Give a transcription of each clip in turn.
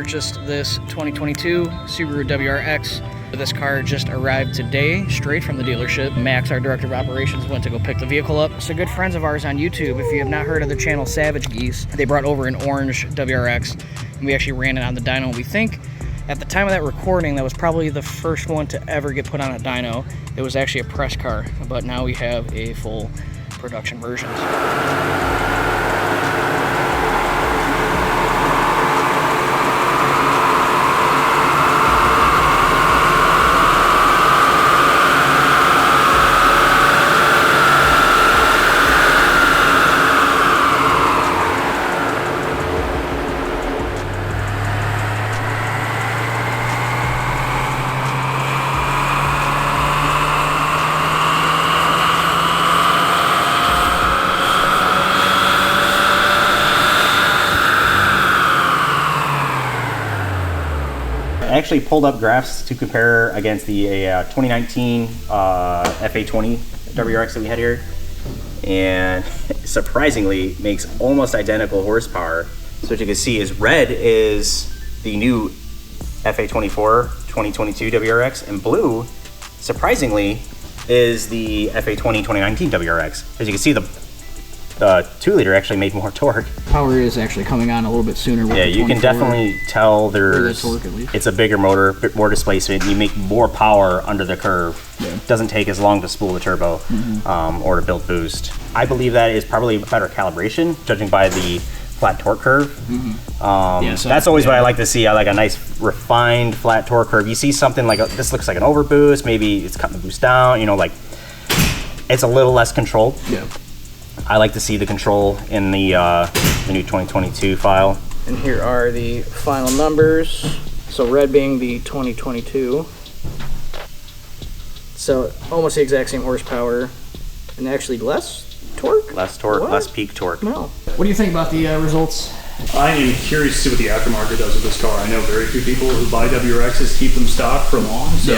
purchased this 2022 Subaru WRX. This car just arrived today, straight from the dealership. Max, our director of operations, went to go pick the vehicle up. So good friends of ours on YouTube, if you have not heard of the channel Savage Geese, they brought over an orange WRX, and we actually ran it on the dyno. We think at the time of that recording, that was probably the first one to ever get put on a dyno. It was actually a press car, but now we have a full production version. I actually pulled up graphs to compare against the 2019 FA20 WRX that we had here, and surprisingly makes almost identical horsepower. So what you can see is red is the new FA24 2022 WRX, and blue, surprisingly, is the FA20 2019 WRX. As you can see, the 2-liter actually made more torque. Power is actually coming on a little bit sooner with the the 24. You can definitely tell there's torque, at least. It's a bigger motor, a bit more displacement. You make more power under the curve. Yeah. It doesn't take as long to spool the turbo or to build boost. I believe that is probably better calibration, judging by the flat torque curve. So that's always what I like to see. I like a nice refined flat torque curve. You see something like this looks like an overboost, maybe it's cutting the boost down, you know, like it's a little less controlled. Yeah. I like to see the control in the new 2022 file. And here are the final numbers. So red being the 2022. So almost the exact same horsepower, and actually less torque? Less torque, what? less peak torque. No. What do you think about the results? I am curious to see what the aftermarket does with this car. I know very few people who buy WRXs keep them stock for long, so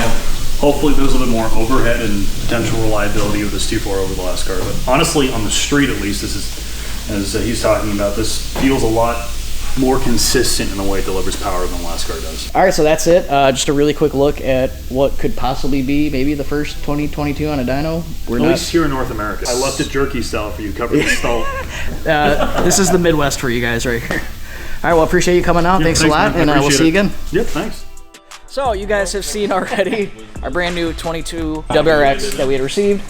hopefully there's a little bit more overhead and potential reliability with this 2.4 over the last car. But honestly, on the street at least, this is, as he's talking about, this feels a lot more consistent in the way it delivers power than the last car does. All right, so that's it. Just a really quick look at what could possibly be maybe the first 2022 on a dyno. At least here in North America. I left it jerky style for you, covered the stall. This is the Midwest for you guys right here. All right, well, appreciate you coming out. Thanks a lot, man. and we'll see you again. Yep, thanks. So you guys have seen already our brand new 22 WRX that we had received,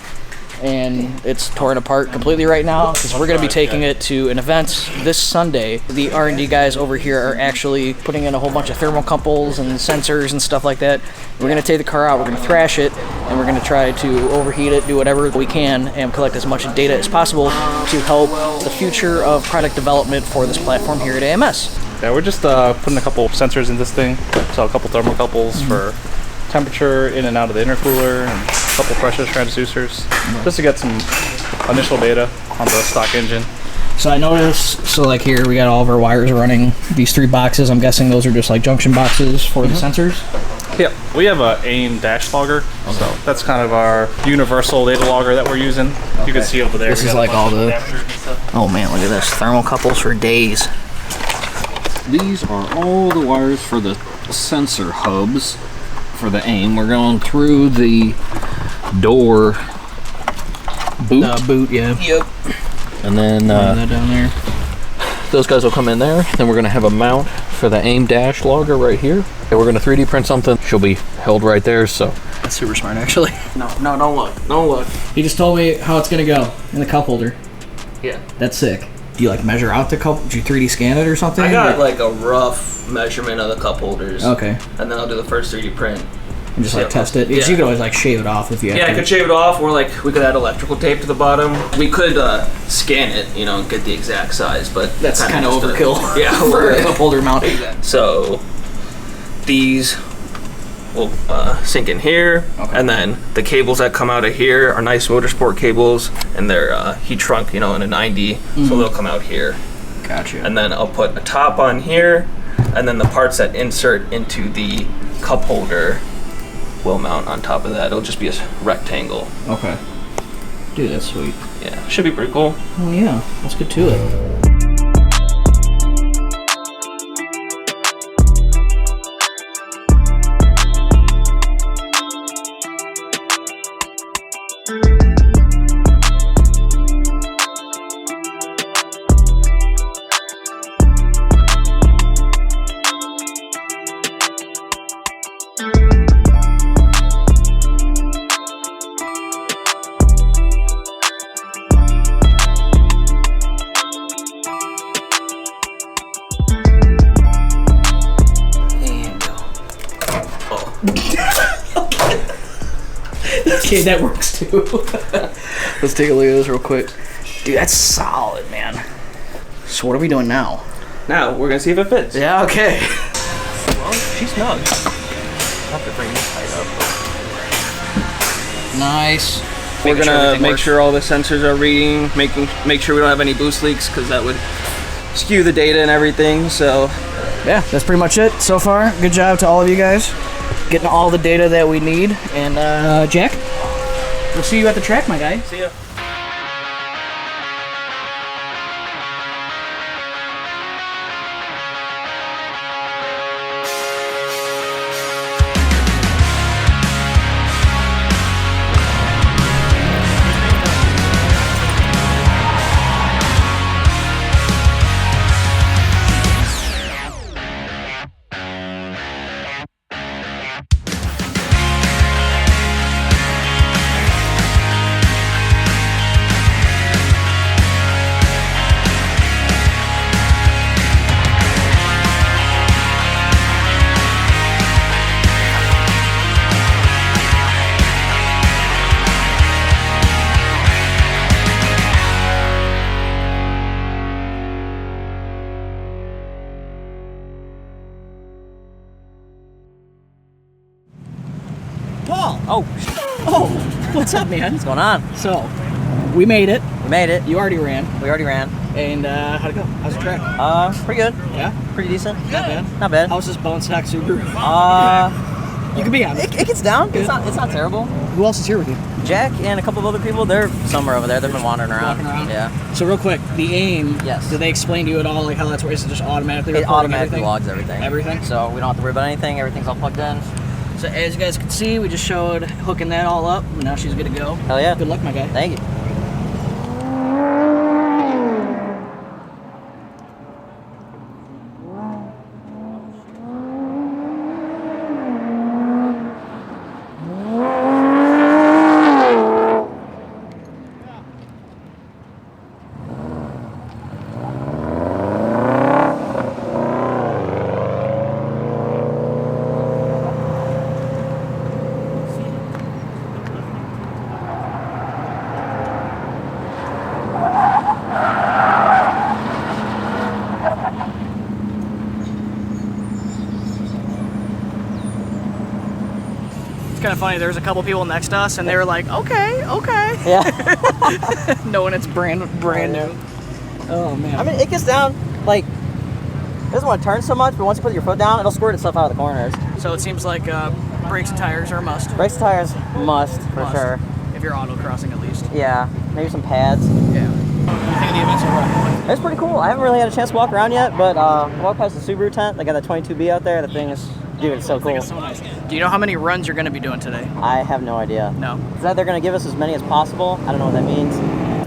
and it's torn apart completely right now because we're going to be taking it to an event this Sunday. The R&D guys over here are actually putting in a whole bunch of thermocouples and sensors and stuff like that. We're going to take the car out, we're going to thrash it, and we're going to try to overheat it, do whatever we can, and collect as much data as possible to help the future of product development for this platform here at AMS. Yeah, we're just putting a couple sensors in this thing, so a couple thermocouples for temperature in and out of the intercooler, and a couple pressure transducers, just to get some initial data on the stock engine. So I noticed, so like here we got all of our wires running these 3 boxes. I'm guessing those are just like junction boxes for the sensors? Yeah, we have a AIM dash logger, so that's kind of our universal data logger that we're using. You can see over there. This is like all the, oh man, look at this, thermocouples for days. These are all the wires for the sensor hubs for the AIM. We're going through the door boot. Boot, yeah. Yep. And then that down there. those guys will come in there. Then we're going to have a mount for the AIM dash logger right here. And we're going to 3D print something. She'll be held right there, so. That's super smart, actually. No, don't look. Don't look. He just told me how it's going to go in the cup holder. Yeah. That's sick. Do you like measure out the cup? Do you 3D scan it or something? I got like a rough measurement of the cup holders. Okay. And then I'll do the first 3D print. And just like test it? Because you could always like shave it off if you have to. I could shave it off, or like we could add electrical tape to the bottom. We could scan it, you know, and get the exact size, but that's kind of overkill. Yeah, for a cup holder mount. So these will sink in here, and then the cables that come out of here are nice motorsport cables, and they're heat shrunk, you know, in a 90, so they'll come out here. Gotcha. And then I'll put a top on here, and then the parts that insert into the cup holder will mount on top of that. It'll just be a rectangle. Okay. Dude, that's sweet. Yeah, should be pretty cool. Oh yeah, let's get to it. Okay, that works too. Let's take a look at this real quick. Dude, that's solid, man. So what are we doing now? Now we're gonna see if it fits. Yeah, okay. Well, she's snug. I'll have to bring this height up. Nice. We're Making sure gonna everything make works. sure all the sensors are reading, make sure we don't have any boost leaks, because that would skew the data and everything. So Yeah, that's pretty much it so far. Good job to all of you guys. Getting all the data that we need. And Jack, we'll see you at the track, my guy. see ya. Paul! Oh, Oh, what's up, man? what's going on? So, we made it. We made it. You already ran. We already ran. And how'd it go? How's the track? Pretty good. Yeah? Pretty decent. Not bad. Not bad. How's this bone stock Subaru? Uh, You can be honest. it gets down. It's not terrible. Who else is here with you? Jack and a couple of other people, they're somewhere over there. They've been wandering around. Walking around? Yeah. So real quick, the aim. Yes. Do they explain to you at all like how that's works? Is it just automatically It recording automatically everything? logs everything. Everything? So we don't have to worry about anything. Everything's all plugged in. So as you guys can see, we just showed hooking that all up. And now she's good to go. Hell yeah. Good luck, my guy. Thank you. It's kind of funny. There's a couple people next to us, and they were like, "Okay, okay," Yeah. knowing it's brand new. Oh man. I mean, it gets down. Like, it doesn't want to turn so much, but once you put your foot down, it'll squirt itself out of the corners. So it seems like brakes and tires are a must. Brakes and tires, must for Must. sure. If you're autocrossing, at least. Yeah. Maybe some pads. Yeah. What do you think of the event so far? It's pretty cool. I haven't really had a chance to walk around yet, but I walked past the Subaru tent. They got that 22B out there. The thing is, dude, it's so cool. It's so nice. Do you know how many runs you're going to be doing today? I have no idea. No. It's that they're going to give us as many as possible. I don't know what that means.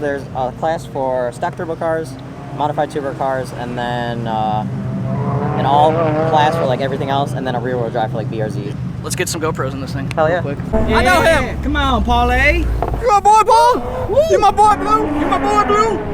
There's a class for stock turbo cars, modified turbo cars, and then an all class for like everything else, and then a rear wheel drive for like BRZ. Let's get some GoPros in this thing. Hell yeah. Real quick. I know him. Come on, Paul A. You my boy, Paul. You my boy, Blue. You my boy, Blue.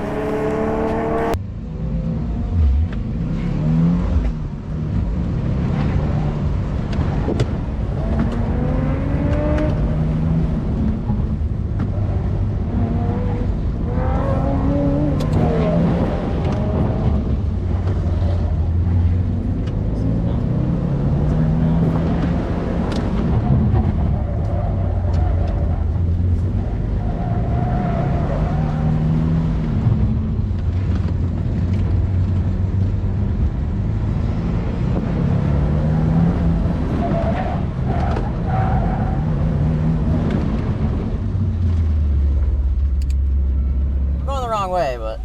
Way, but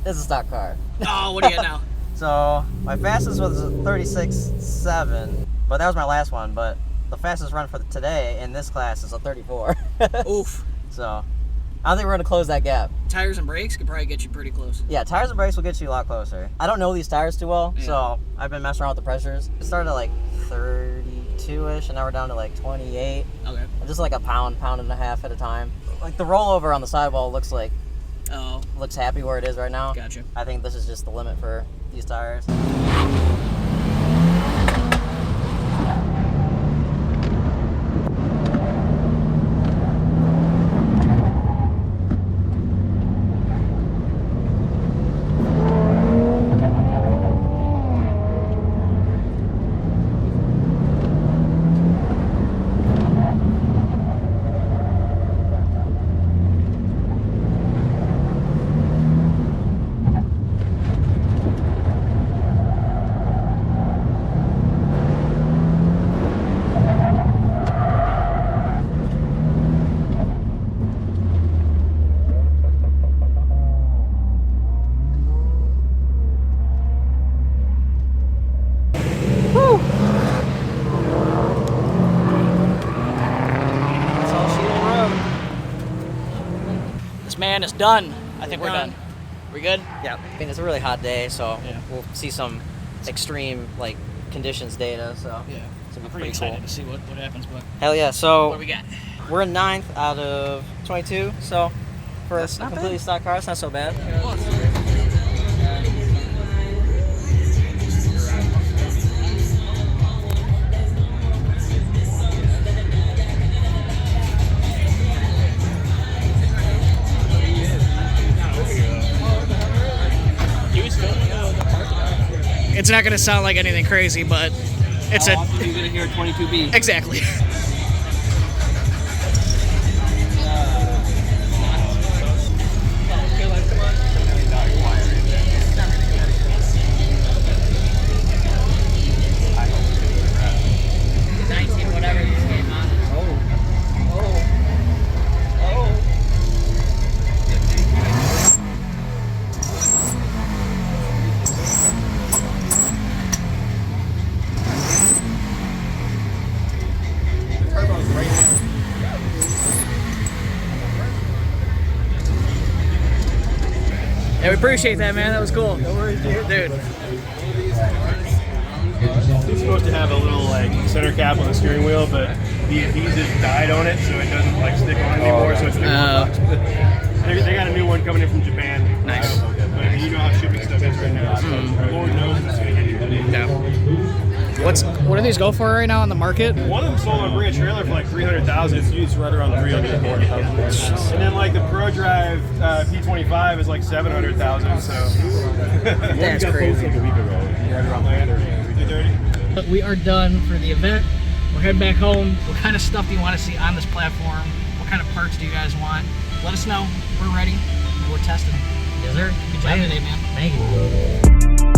it's a stock car. Oh, what do you got now? So my fastest was 36.7, but that was my last one. But the fastest run for today in this class is a 34. Oof. So I don't think we're gonna close that gap. Tires and brakes could probably get you pretty close. Yeah, tires and brakes will get you a lot closer. I don't know these tires too well, so I've been messing around with the pressures. It started at like 32-ish, and now we're down to like 28. Okay. Just like a pound and a half at a time. Like the rollover on the sidewall looks happy where it is right now. Gotcha. I think this is just the limit for these tires. man is done. I think we're done. We good? Yeah. I mean, it's a really hot day, so Yeah. we'll see some extreme like conditions data. So Yeah. it's gonna I'm be pretty pretty excited cool. to see what happens, but Hell yeah! So what do we got? we're in 9th out of 22. So for a not completely stock car, it's not so bad. It's not gonna sound like anything crazy, but it's How often are you gonna hear 22B? exactly. Yeah, we appreciate that, man. That was cool. No worries, dude. It's supposed to have a little like center cap on the steering wheel, but the adhesive died on it, so it doesn't like stick on anymore. So it's a new box. They got a new one coming in from Japan. Nice. But you know how shipping stuff is right now. So Lord knows it's gonna hit you. What do these go for right now on the market? One of them sold on Bring a Trailer for like 300,000. It's used right around 300. And then like the Pro Drive P25 is like 700,000. So That's crazy. Like a week ago. Right around there. 330. But we are done for the event. We're heading back home. What kind of stuff do you want to see on this platform? What kind of parts do you guys want? Let us know. We're ready. We're testing. Yes, sir. Good job today, man. Thank you.